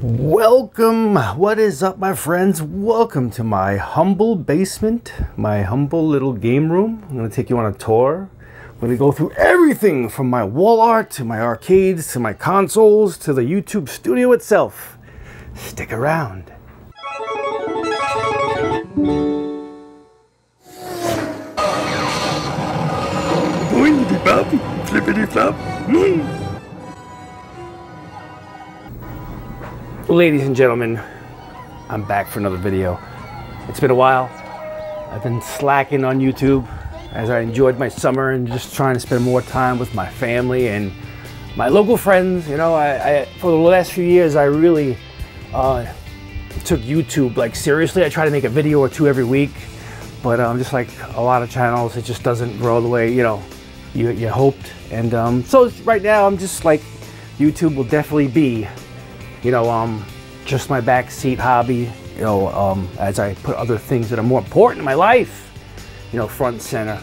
Welcome. What is up, my friends? Welcome to my humble basement, my humble little game room. I'm going to take you on a tour. We're going to go through everything from my wall art to my arcades to my consoles to the YouTube studio itself. Stick around. Boing, bop, flippity flop. Ladies and gentlemen, I'm back for another video. It's been a while. I've been slacking on YouTube as I enjoyed my summer and just trying to spend more time with my family and my local friends. You know, I for the last few years, I really took YouTube like seriously. I try to make a video or two every week, but just like a lot of channels, it just doesn't grow the way, you know, you hoped. And so right now I'm just like, YouTube will definitely be, you know, just my backseat hobby, you know, as I put other things that are more important in my life, you know, front and center,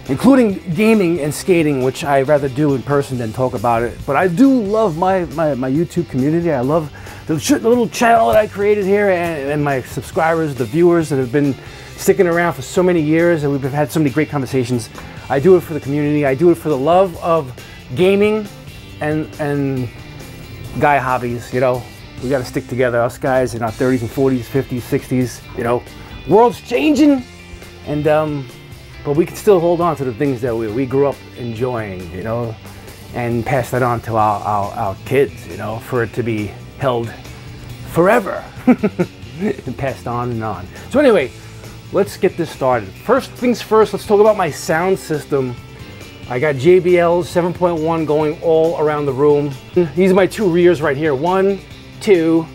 including gaming and skating, which I rather do in person than talk about it. But I do love my YouTube community. I love the little channel that I created here and my subscribers, the viewers that have been sticking around for so many years, and we've had so many great conversations. I do it for the community. I do it for the love of gaming and guy hobbies. You know, we got to stick together, us guys in our 30s and 40s, 50s, 60s. You know, world's changing, and but we can still hold on to the things that we grew up enjoying, you know, and pass that on to our kids, you know, for it to be held forever and passed on and on. So anyway, let's get this started. First things first, let's talk about my sound system. I got JBL's 7.1 going all around the room. These are my two rears right here. 1, 2,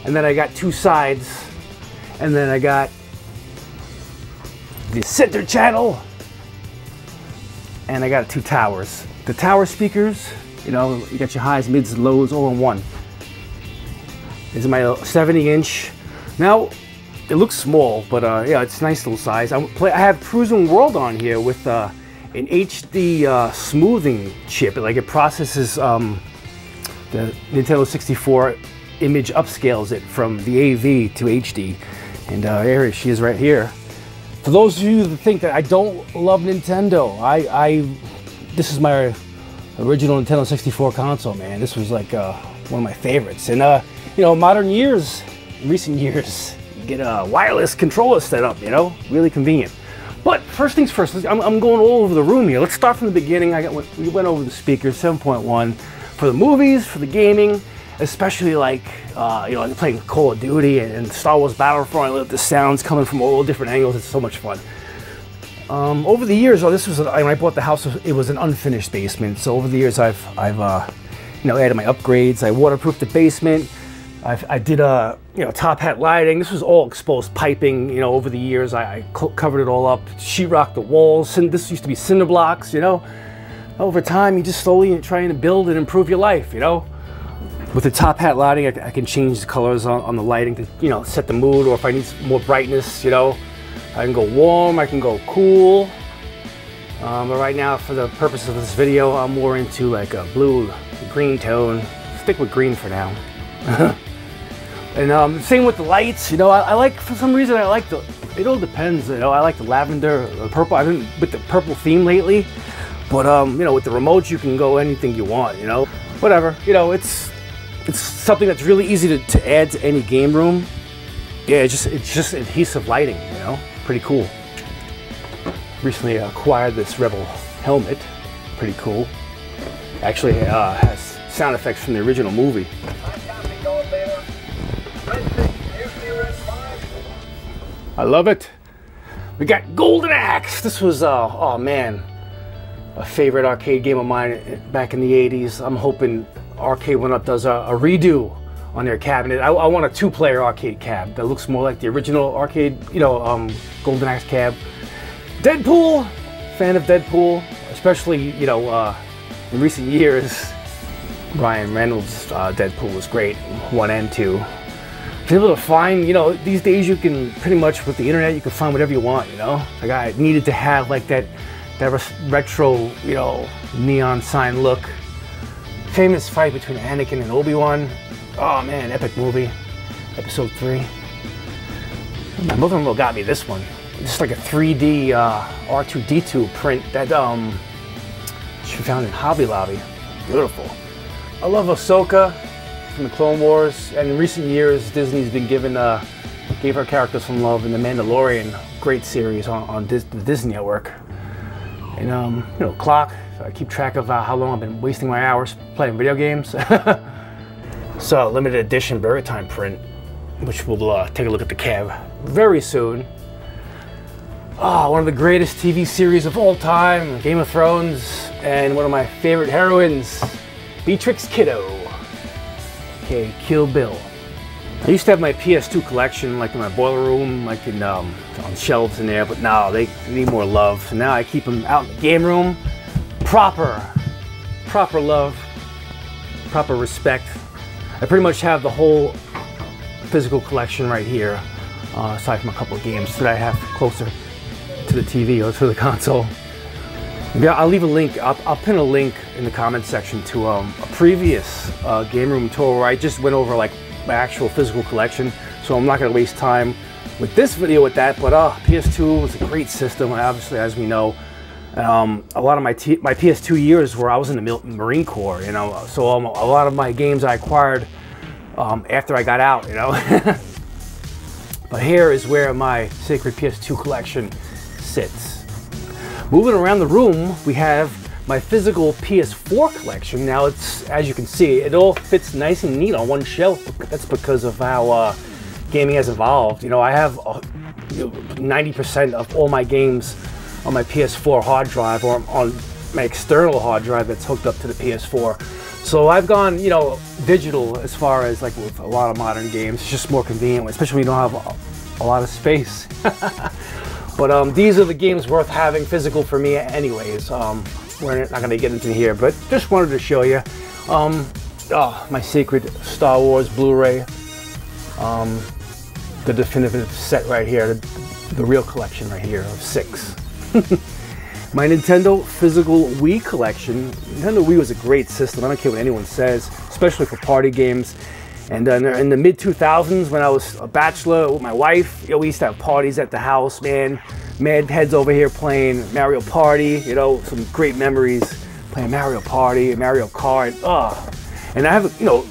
and then I got 2 sides. And then I got the center channel. And I got 2 towers. The tower speakers, you know, you got your highs, mids, lows all in one. This is my 70-inch. Now, it looks small, but yeah, it's a nice little size. I have Cruising World on here with an HD smoothing chip. Like it processes the Nintendo 64 image, upscales it from the AV to HD. And here she is right here. For those of you that think that I don't love Nintendo, this is my original Nintendo 64 console, man. This was like one of my favorites. And you know, recent years, you get a wireless controller set up, you know, really convenient. But first things first, I'm going all over the room here. Let's start from the beginning. We went over the speakers, 7.1 for the movies, for the gaming, especially like, you know, playing Call of Duty and Star Wars Battlefront. I love the sounds coming from all different angles. It's so much fun. Over the years, this was when I bought the house. It was an unfinished basement. So over the years, I've you know, added my upgrades. I waterproofed the basement. I did you know, top hat lighting. This was all exposed piping. You know, over the years, I covered it all up, sheetrocked the walls. And this used to be cinder blocks. You know, over time, you just slowly trying to build and improve your life. You know, with the top hat lighting, I can change the colors on the lighting to, you know, set the mood. Or if I need more brightness, you know, I can go warm. I can go cool. But right now, for the purpose of this video, I'm more into like a blue, green tone. Stick with green for now. And same with the lights, you know, I like, for some reason, I like it all depends, you know, I like the lavender, the purple. I've been with the purple theme lately, but you know, with the remote, you can go anything you want, you know, whatever, you know, it's something that's really easy to add to any game room. Yeah, it's just adhesive lighting, you know, pretty cool. Recently acquired this Rebel helmet, pretty cool. Actually has sound effects from the original movie. I love it. We got Golden Axe. This was, oh man, a favorite arcade game of mine back in the 80s. I'm hoping Arcade 1UP does a redo on their cabinet. I want a 2-player arcade cab that looks more like the original arcade, you know, Golden Axe cab. Deadpool, fan of Deadpool, especially, you know, in recent years. Ryan Reynolds' Deadpool was great, 1 and 2. Able to find, you know, these days you can pretty much, with the internet, you can find whatever you want, you know. Like I needed to have like that retro, you know, neon sign look. Famous fight between Anakin and Obi-Wan. Oh man, epic movie. Episode 3. My mother-in-law got me this one. It's like a 3D R2-D2 print that she found in Hobby Lobby. Beautiful. I love Ahsoka from the Clone Wars, and in recent years Disney's been gave her characters some love in The Mandalorian, great series on the Disney Network. And you know, clock, so I keep track of how long I've been wasting my hours playing video games. So limited edition Burger Time print, which we'll take a look at the cab very soon. Oh, one of the greatest TV series of all time, Game of Thrones, and one of my favorite heroines, Beatrix Kiddo, aka Kill Bill. I used to have my PS2 collection like in my boiler room, like in, on shelves in there, but now they need more love. So now I keep them out in the game room. Proper love, proper respect. I pretty much have the whole physical collection right here, aside from a couple of games that I have closer to the TV or to the console. Yeah, I'll leave a link. I'll pin a link in the comment section to a previous game room tour where I just went over like my actual physical collection. So I'm not going to waste time with this video with that. But PS2 was a great system, obviously, as we know. A lot of my PS2 years where I was in the Marine Corps, you know. So a lot of my games I acquired after I got out, you know. But here is where my sacred PS2 collection sits. Moving around the room, we have my physical PS4 collection. Now it's, as you can see, it all fits nice and neat on one shelf. That's because of how gaming has evolved. You know, I have 90% of all my games on my PS4 hard drive or on my external hard drive that's hooked up to the PS4. So I've gone, you know, digital as far as like with a lot of modern games. It's just more convenient, especially when you don't have a lot of space. But these are the games worth having physical for me anyways. We're not going to get into here, but just wanted to show you. My sacred Star Wars Blu-ray. The definitive set right here. The real collection right here of 6. My Nintendo physical Wii collection. Nintendo Wii was a great system. I don't care what anyone says, especially for party games. And in the mid-2000s, when I was a bachelor with my wife, you know, we used to have parties at the house, man. Mad heads over here playing Mario Party, you know, some great memories playing Mario Party, Mario Kart. And I have, you know,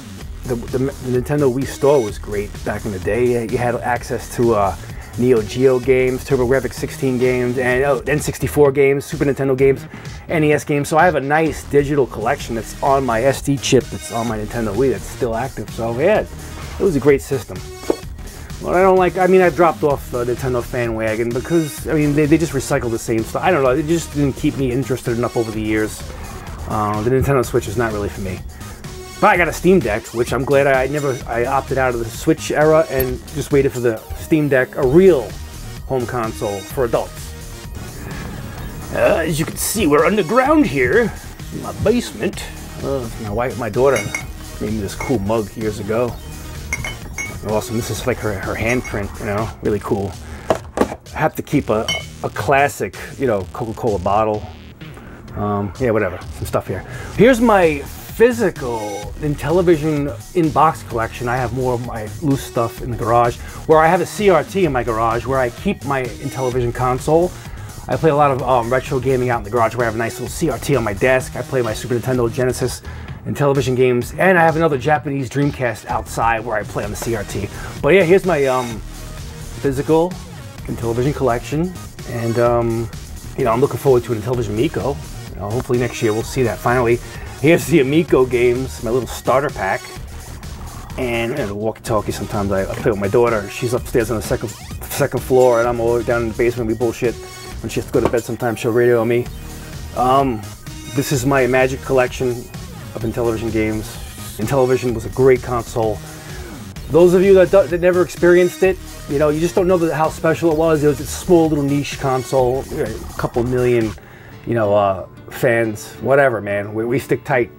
the Nintendo Wii store was great back in the day. You had access to Neo Geo games, TurboGrafx 16 games, and N64 games, Super Nintendo games, NES games. So I have a nice digital collection that's on my SD chip that's on my Nintendo Wii that's still active. So yeah, it was a great system. What I don't like, I mean, I've dropped off the Nintendo fan wagon because, I mean, they just recycle the same stuff. I don't know, it just didn't keep me interested enough over the years. The Nintendo Switch is not really for me. But I got a Steam Deck, which I'm glad I opted out of the Switch era and just waited for the Steam Deck, a real home console for adults. As you can see, we're underground here in my basement. My daughter made me this cool mug years ago. Awesome. This is like her handprint, you know, really cool. I have to keep a classic, you know, Coca-Cola bottle. Yeah, whatever, some stuff here. Here's my physical Intellivision in-box collection. I have more of my loose stuff in the garage, where I have a CRT in my garage where I keep my Intellivision console. I play a lot of retro gaming out in the garage where I have a nice little CRT on my desk. I play my Super Nintendo, Genesis, and television games, and I have another Japanese Dreamcast outside where I play on the CRT. But yeah, here's my physical Intellivision collection, and you know, I'm looking forward to an Intellivision Miko. You know, hopefully next year we'll see that finally. Here's the Amico games, my little starter pack, and the walkie-talkie. Sometimes I play with my daughter. She's upstairs on the second floor, and I'm all down in the basement. We bullshit. When she has to go to bed, sometimes she'll radio me. This is my Magic collection of Intellivision games. Intellivision was a great console. Those of you that never experienced it, you know, you just don't know how special it was. It was a small little niche console, a couple million, you know, fans, whatever, man. We stick tight.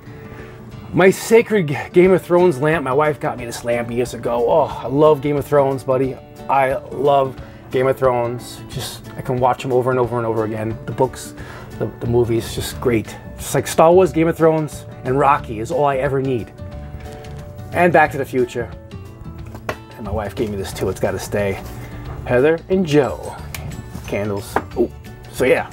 My sacred Game of Thrones lamp. My wife got me this lamp years ago. Oh, I love Game of Thrones, buddy. I love Game of Thrones. Just, I can watch them over and over and over again. The books, the movies, just great. Just like Star Wars, Game of Thrones, and Rocky is all I ever need. And Back to the Future. And my wife gave me this too, it's gotta stay. Heather and Joe. Candles. Ooh. So yeah.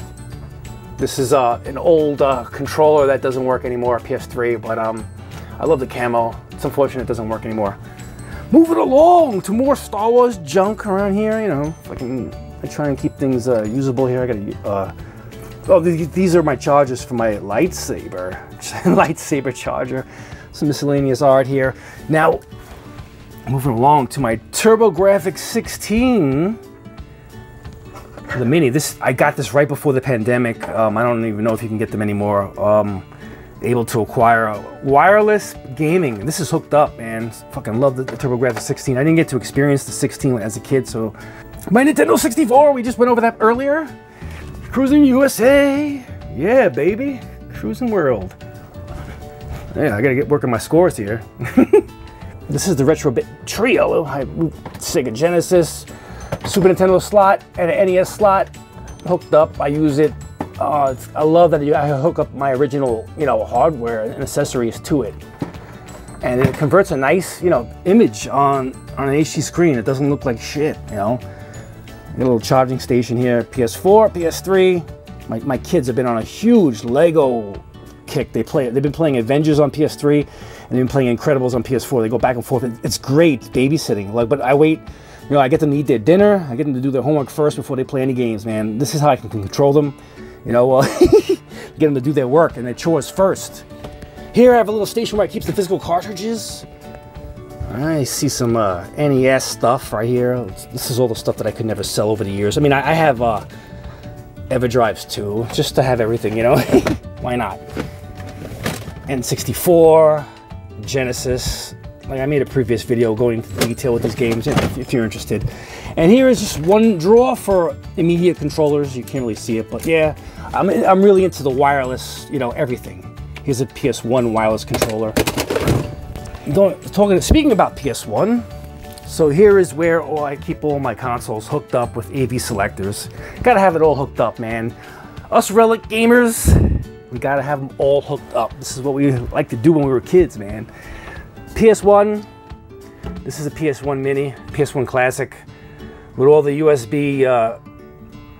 This is an old controller that doesn't work anymore, PS3, but I love the camo. It's unfortunate it doesn't work anymore. Moving along to more Star Wars junk around here, you know. I try and keep things usable here. I gotta, oh, these are my chargers for my lightsaber. Lightsaber charger. Some miscellaneous art here. Now, moving along to my TurboGrafx 16. The Mini. I got this right before the pandemic. I don't even know if you can get them anymore. Able to acquire wireless gaming. This is hooked up, man. Fucking love the TurboGrafx 16. I didn't get to experience the 16 as a kid, so my Nintendo 64. We just went over that earlier. Cruising USA. Yeah, baby. Cruising World. Yeah, I gotta get working my scores here. This is the Retrobit Trio. Sega Genesis, Super Nintendo slot, and an NES slot hooked up. I use it. I love that I hook up my original, you know, hardware and accessories to it, and it converts a nice, you know, image on an HD screen. It doesn't look like shit, you know. A little charging station here. PS4, PS3. My kids have been on a huge Lego kick. They've been playing Avengers on PS3, and they've been playing Incredibles on PS4. They go back and forth. It's great babysitting. Like, but I wait. You know, I get them to eat their dinner. I get them to do their homework first before they play any games, man. This is how I can control them. You know, get them to do their work and their chores first. Here I have a little station where I keep the physical cartridges. I see some NES stuff right here. This is all the stuff that I could never sell over the years. I mean, I have EverDrives too, just to have everything, you know. Why not? N64, Genesis. Like, I made a previous video going into detail with these games, you know, if you're interested. And here is just one drawer for immediate controllers. You can't really see it, but yeah, I'm really into the wireless, you know, everything. Here's a PS1 wireless controller. Speaking about PS1, so here is where I keep all my consoles hooked up with AV selectors. Gotta have it all hooked up, man. Us Relic gamers, we gotta have them all hooked up. This is what we like to do when we were kids, man. PS1, this is a PS1 Mini, PS1 Classic, with all the USB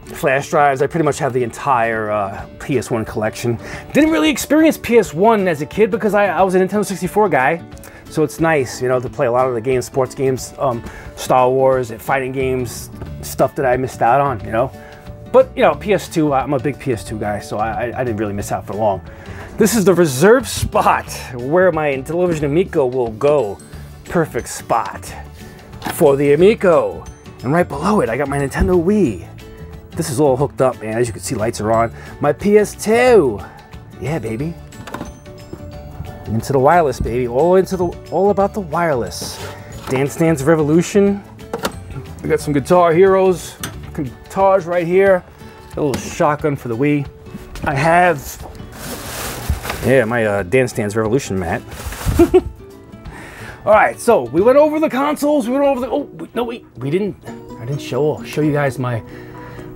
flash drives. I pretty much have the entire PS1 collection. Didn't really experience PS1 as a kid because I was a Nintendo 64 guy, so it's nice, you know, to play a lot of the games, sports games, Star Wars, fighting games, stuff that I missed out on, you know. But, you know, PS2, I'm a big PS2 guy, so I didn't really miss out for long. This is the reserve spot where my Intellivision Amico will go. Perfect spot for the Amico. And right below it, I got my Nintendo Wii. This is all hooked up, man. As you can see, lights are on. My PS2. Yeah, baby. Into the wireless, baby. All about the wireless. Dance Dance Revolution. We got some Guitar Heroes. Guitars right here. A little shotgun for the Wii. I have, yeah, my Dance Dance Revolution mat. All right, so we went over the consoles. We went over the. Oh no, wait, we didn't. I didn't show you guys my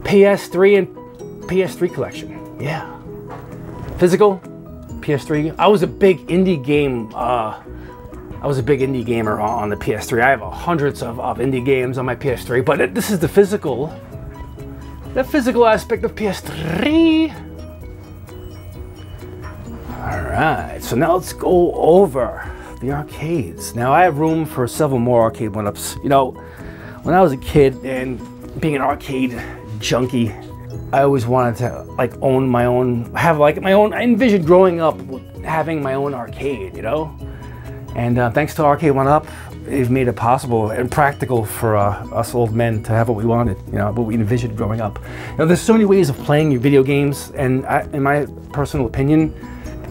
PS3 and PS3 collection. Yeah, physical PS3. I was a big indie game. I was a big indie gamer on the PS3. I have hundreds of indie games on my PS3, but this is the physical aspect of PS3. All right, so now let's go over the arcades. Now I have room for several more arcade one-ups. You know, when I was a kid and being an arcade junkie, I always wanted to like own my own, have like my own. I envisioned growing up having my own arcade, you know. And thanks to Arcade One-Up, they've made it possible and practical for us old men to have what we wanted, you know, what we envisioned growing up. Now, there's so many ways of playing your video games, and in my personal opinion,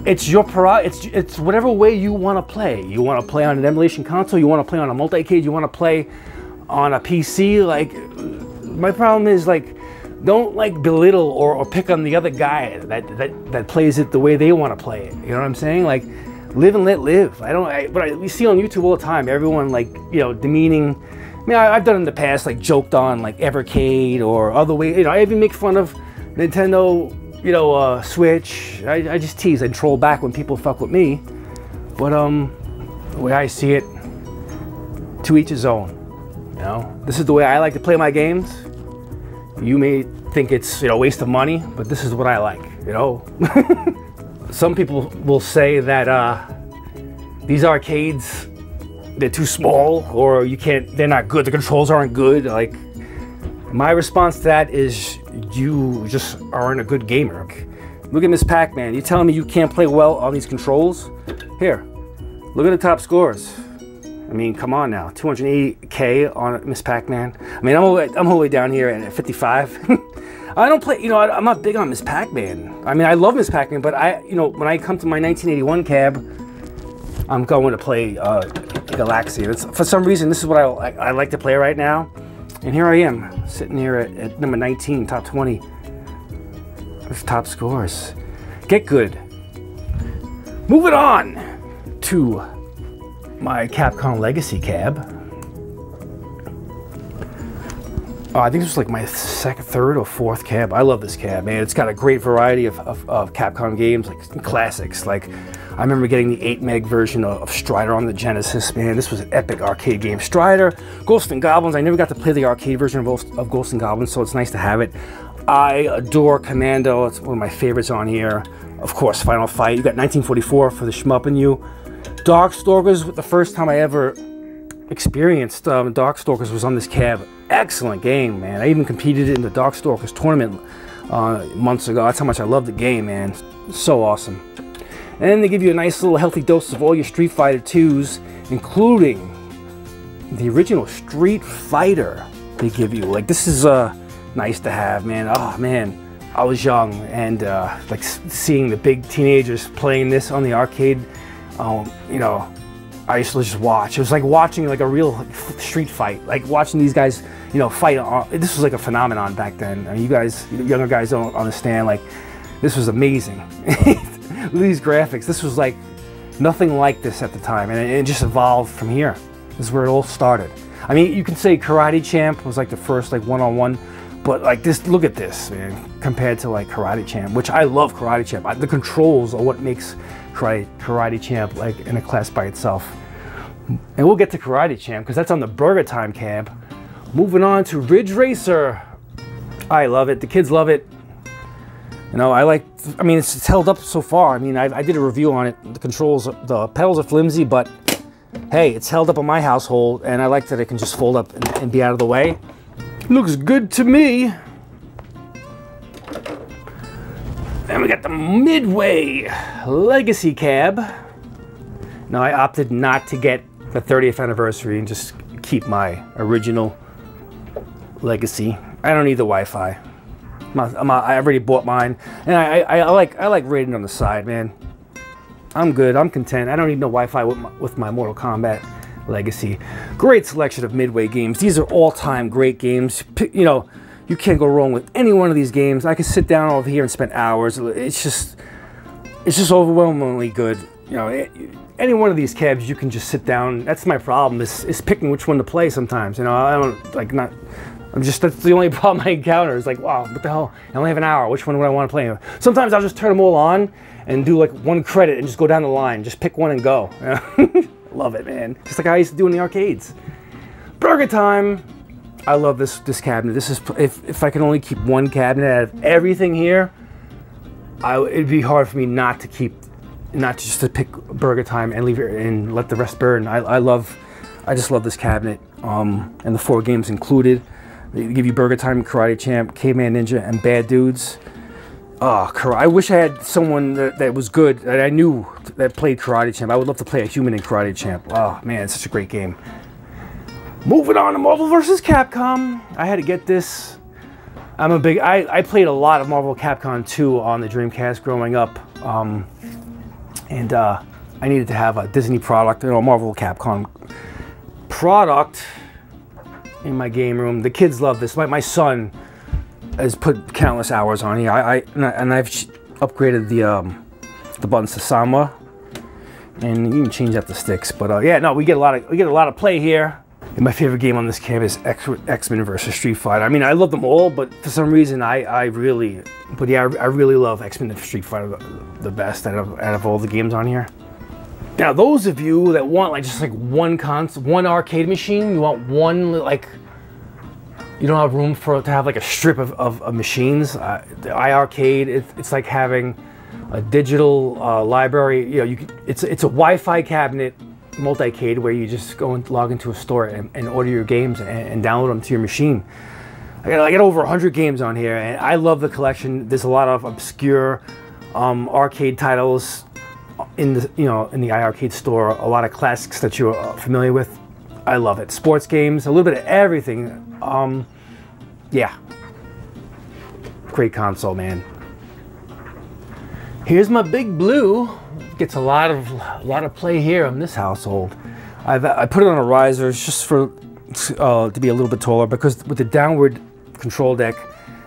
it's your it's whatever way you want to play. You want to play on an emulation console, you want to play on a multi-cade, you want to play on a PC. Like, my problem is, like, don't like belittle or pick on the other guy that plays it the way they want to play it. You know what I'm saying? Like, live and let live. We see on YouTube all the time, everyone, like, you know, demeaning. I mean, I've done in the past, like, joked on like Evercade or other way. You know, I even make fun of Nintendo, you know, Switch. I just tease and troll back when people fuck with me. But the way I see it, to each his own. You know, this is the way I like to play my games. You may think it's, you know, a waste of money, but this is what I like, you know. Some people will say that these arcades, they're too small, or they're not good, the controls aren't good. Like, my response to that is, you just aren't a good gamer. Look at Miss Pac-Man. You telling me you can't play well on these controls? Here, look at the top scores. I mean, come on now, 280K on Miss Pac-Man. I mean, I'm all the way down here at 55. I don't play, you know, I'm not big on Miss Pac-Man. I mean, I love Miss Pac-Man, but you know, when I come to my 1981 cab, I'm going to play Galaxia. For some reason, this is what I like to play right now. And here I am, sitting here at number 19, top 20. There's top scores. Get good. Moving on to my Capcom Legacy cab. I think this was like my third or fourth cab. I love this cab, man. It's got a great variety of Capcom games, like classics. Like, I remember getting the 8 meg version of Strider on the Genesis, man. This was an epic arcade game. Strider, Ghosts and Goblins. I never got to play the arcade version of Ghosts and Goblins, so it's nice to have it. I adore Commando. It's one of my favorites on here. Of course, Final Fight. You got 1944 for the shmup in you. Darkstalkers, the first time I ever experienced Darkstalkers was on this cab. Excellent game, man. I even competed in the Darkstalkers tournament months ago. That's how much I love the game, man. So awesome. And then they give you a nice little healthy dose of all your Street Fighter 2s, including the original Street Fighter they give you. Like, this is nice to have, man. Oh, man. I was young, and like seeing the big teenagers playing this on the arcade, you know, I used to just watch. It was like watching like a real street fight, like watching these guys, you know, fight. This was like a phenomenon back then. I mean, you guys, younger guys don't understand. Like, this was amazing. Look at these graphics. This was like nothing like this at the time, and it just evolved from here. This is where it all started. I mean, you can say Karate Champ was like the first like one-on-one, but like this, look at this, man, compared to like Karate Champ, which I love Karate Champ. The controls are what makes Karate Champ like in a class by itself. And we'll get to Karate Champ because that's on the Burger Time cab. Moving on to Ridge Racer. I love it. The kids love it. You know, I mean, it's held up so far. I mean, I did a review on it. The controls, the pedals are flimsy, but hey, it's held up in my household, and I like that it can just fold up and be out of the way. Looks good to me. Then we got the Midway Legacy cab. Now, I opted not to get the 30th anniversary and just keep my original Legacy. I don't need the Wi-Fi. I already bought mine, and I like rating on the side, man. I'm good. I'm content. I don't need no Wi-Fi with my Mortal Kombat Legacy. Great selection of Midway games. These are all-time great games. You know, you can't go wrong with any one of these games. I can sit down over here and spend hours. It's just overwhelmingly good. You know, any one of these cabs you can just sit down. That's my problem, is picking which one to play sometimes. You know, I don't like not. That's the only problem I encounter. Is like, wow, what the hell? I only have an hour. Which one would I want to play? Sometimes I'll just turn them all on and do like one credit and just go down the line. Just pick one and go. Love it, man. Just like I used to do in the arcades. Burger Time. I love this cabinet. This is if I can only keep one cabinet out of everything here, it'd be hard for me not to just to pick Burger Time and leave it and let the rest burn. I just love this cabinet. And the 4 games included. They give you Burger Time, Karate Champ, Caveman Ninja, and Bad Dudes. Oh, I wish I had someone that was good, that I knew that played Karate Champ. I would love to play a human in Karate Champ. Oh, man, it's such a great game. Moving on to Marvel vs. Capcom. I had to get this. I played a lot of Marvel Capcom 2 on the Dreamcast growing up. And I needed to have a Disney product, you know, a Marvel Capcom product in my game room. The kids love this. My son has put countless hours on here. And I've upgraded the buttons to Sama, and you can change out the sticks. But yeah, no, we get a lot of play here. And my favorite game on this cab is X-Men vs. Street Fighter. I mean, I love them all, but for some reason, I really love X-Men vs. Street Fighter the best out of all the games on here. Now, those of you that want like just like one arcade machine, you want one, like, you don't have room to have like a strip of machines. The iArcade, it's like having a digital library. You know, it's a Wi-Fi cabinet multi-cade where you just go and log into a store and order your games and download them to your machine. I got over 100 games on here, and I love the collection. There's a lot of obscure arcade titles in the iArcade store. A lot of classics that you're familiar with. I love it. Sports games, a little bit of everything. Yeah, great console, man. Here's my Big Blue. Gets a lot of play here in this household. I put it on a riser just for to be a little bit taller, because with the downward control deck,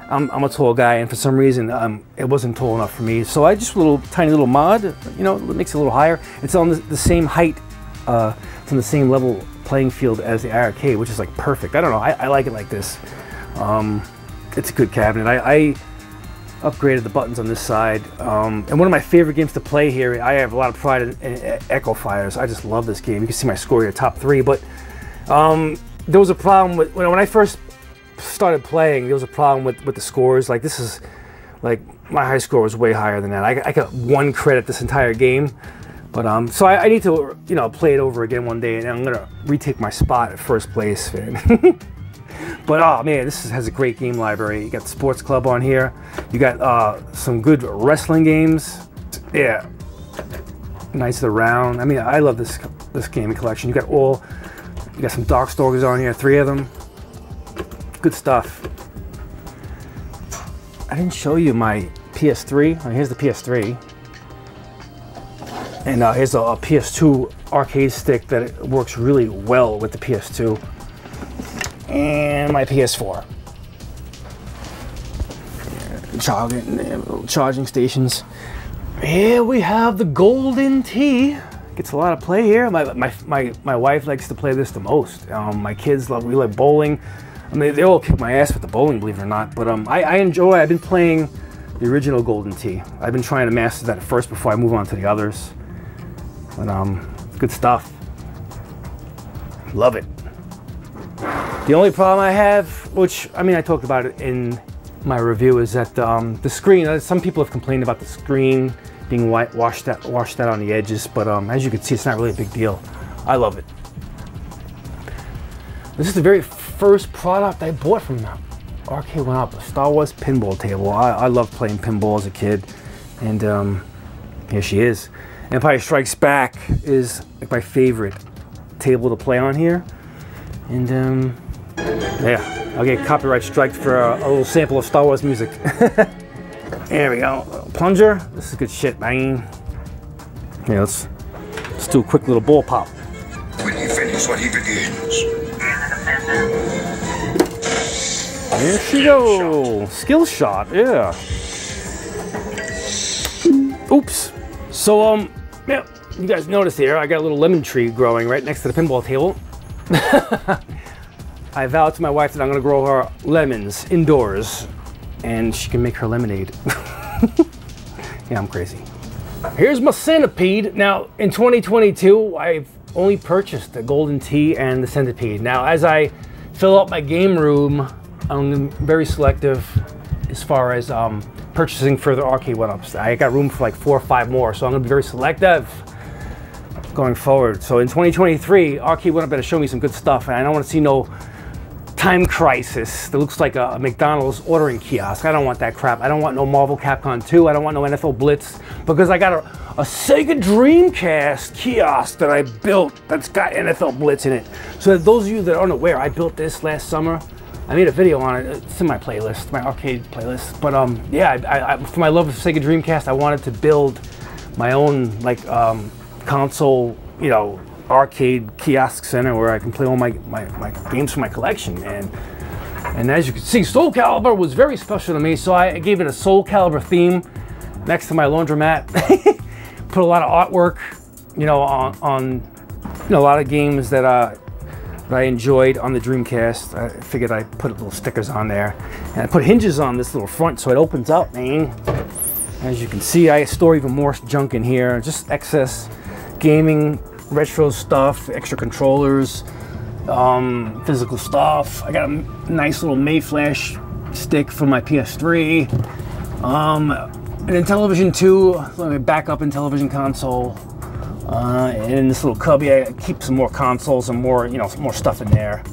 I'm a tall guy, and for some reason it wasn't tall enough for me. So I just tiny little mod, you know, it makes it a little higher. It's on the same height, it's on the same level playing field as the iArcade, which is like perfect. I don't know, I like it like this. It's a good cabinet. I upgraded the buttons on this side, and one of my favorite games to play here, I have a lot of pride in Echo Fighters. I just love this game. You can see my score here, top 3, but there was a problem with when I first started playing. There was a problem with the scores. Like, this is like, my high score was way higher than that. I got 1 credit this entire game, but so I need to, you know, play it over again one day, and I'm gonna retake my spot at first place. But oh man, this has a great game library. You got Sports Club on here. You got some good wrestling games. Yeah, Knights of the Round. I mean, I love this gaming collection. You got some Darkstalkers on here, 3 of them. Good stuff. I didn't show you my PS3. Oh, here's the PS3. And here's a PS2 arcade stick that works really well with the PS2. And my PS4. Charging stations. Here we have the Golden Tee. Gets a lot of play here. My wife likes to play this the most. My kids we like bowling. I mean, they all kick my ass with the bowling, believe it or not. But I enjoy. I've been playing the original Golden Tee. I've been trying to master that first before I move on to the others. But good stuff. Love it. The only problem I have, which, I mean, I talked about it in my review, is that the screen, some people have complained about the screen being washed out on the edges, but as you can see, it's not really a big deal. I love it. This is the very first product I bought from Arcade1Up, a Star Wars pinball table. I loved playing pinball as a kid, and here she is. Empire Strikes Back is like my favorite table to play on here. And yeah, I'll get copyright strike for a little sample of Star Wars music. There we go. Plunger. This is good shit, man. Yeah, let's do a quick little ball pop. When he finishes what he begins. There she goes. Skill shot, yeah. Oops. So, yeah, you guys notice here, I got a little lemon tree growing right next to the pinball table. I vowed to my wife that I'm gonna grow her lemons indoors, and she can make her lemonade. Yeah, I'm crazy. Here's my centipede. Now, in 2022, I've only purchased the Golden Tee and the centipede. Now, as I fill up my game room, I'm very selective as far as purchasing further Arcade1Ups. I got room for like 4 or 5 more, so I'm gonna be very selective going forward. So in 2023, Arcade1Up better show me some good stuff, and I don't want to see no Time Crisis that looks like a McDonald's ordering kiosk. I don't want that crap. I don't want no Marvel Capcom 2. I don't want no NFL Blitz, because I got a Sega Dreamcast kiosk that I built that's got NFL Blitz in it. So those of you that aren't aware, I built this last summer. I made a video on it. It's in my playlist, my arcade playlist. But yeah, for my love of Sega Dreamcast, I wanted to build my own like console, you know, arcade kiosk center where I can play all my games from my collection. And as you can see, Soul Calibur was very special to me, so I gave it a Soul Calibur theme next to my laundromat. Put a lot of artwork, you know, on you know, a lot of games that I enjoyed on the Dreamcast. I figured I'd put little stickers on there, and I put hinges on this little front so it opens up, man. As you can see, I store even more junk in here, just excess gaming retro stuff, extra controllers, physical stuff. I got a nice little Mayflash stick for my PS3. And then television too, my backup in television console. And in this little cubby, I keep some more consoles and more, you know, some more stuff in there.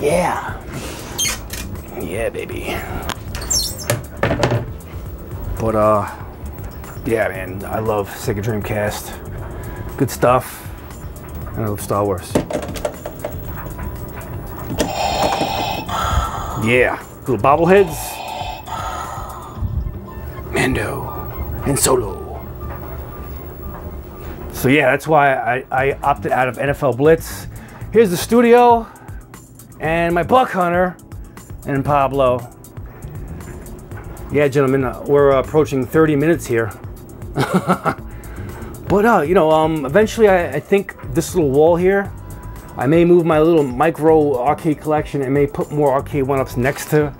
Yeah. Yeah, baby. But, yeah, man, I love Sega Dreamcast. Good stuff. And I love Star Wars. Yeah, little bobbleheads. Mando and Solo. So yeah, that's why I opted out of NFL Blitz. Here's the studio and my Buck Hunter and Pablo. Yeah, gentlemen, we're approaching 30 minutes here. But you know, eventually I think this little wall here, I may move my little micro arcade collection and may put more arcade one-ups next to.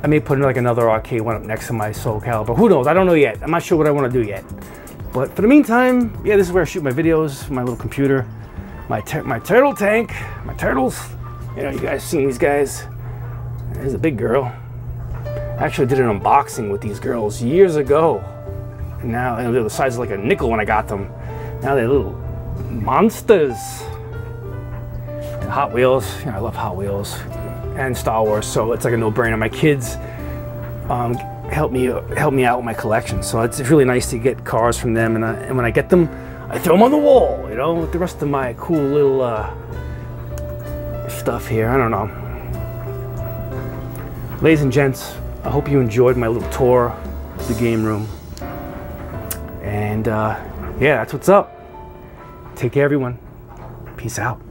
I may put like another arcade one-up next to my Soul Calibur. Who knows? I don't know yet. I'm not sure what I want to do yet. But for the meantime, yeah, this is where I shoot my videos, my little computer, my turtle tank, my turtles. You know, you guys seen these guys? There's a big girl. I actually did an unboxing with these girls years ago. And now they were the size of like a nickel when I got them. Now they're little monsters. And Hot Wheels, you know, I love Hot Wheels and Star Wars, so it's like a no-brainer. My kids help me out with my collection, so it's really nice to get cars from them. And when I get them, I throw them on the wall, you know, with the rest of my cool little stuff here. I don't know. Ladies and gents, I hope you enjoyed my little tour of the game room. And yeah, that's what's up. Take care, everyone. Peace out.